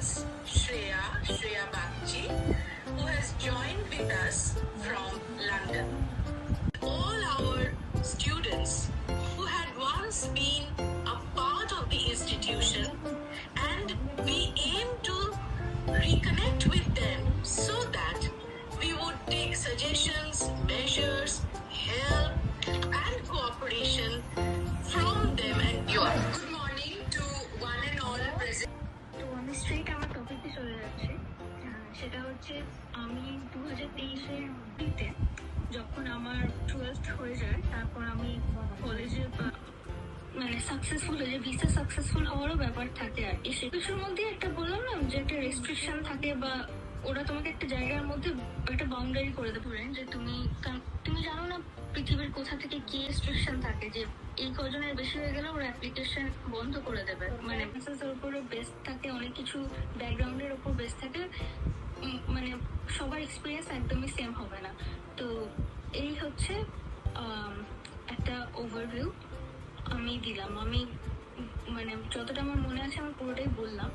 is Shreya Bagchi, who has joined with us from London. All our students who had once been a part of the institution, and we aim to reconnect with them so that we would take suggestions, measures, help, and cooperation from them and you. Good morning to one and all present. তো আমি straight আমার টপিকে চলে যাচ্ছি। সেটা হচ্ছে আমি 2023-এর দিতে যখন আমার 12th হয়ে যায়, তারপর আমি কলেজে মানে সাকসেসফুল হয়ে যায়, ভিসা সাকসেসফুল হওয়ারও ব্যাপার থাকে আর কি। সেগুলোর মধ্যে একটা বললাম না যে একটা রেস্ট্রিকশন থাকে, বা ওরা তোমাকে একটা জায়গার মধ্যে একটা বাউন্ডারি করে দেবে যে তুমি জানো না পৃথিবীর কোথা থেকে কি রেস্ট্রিকশন থাকে, যে এই কজনের বেশি হয়ে গেলে ওরা অ্যাপ্লিকেশন বন্ধ করে দেবে। মানে এর উপরে বেস থাকে, অনেক কিছু ব্যাকগ্রাউন্ডের উপর বেস থাকে, মানে সবার এক্সপিরিয়েন্স একদমই সেম হবে না। তো এই হচ্ছে একটা ওভারভিউ আমি দিলাম। আমি মানে যতটা আমার মনে আছে আমি পুরোটাই বললাম।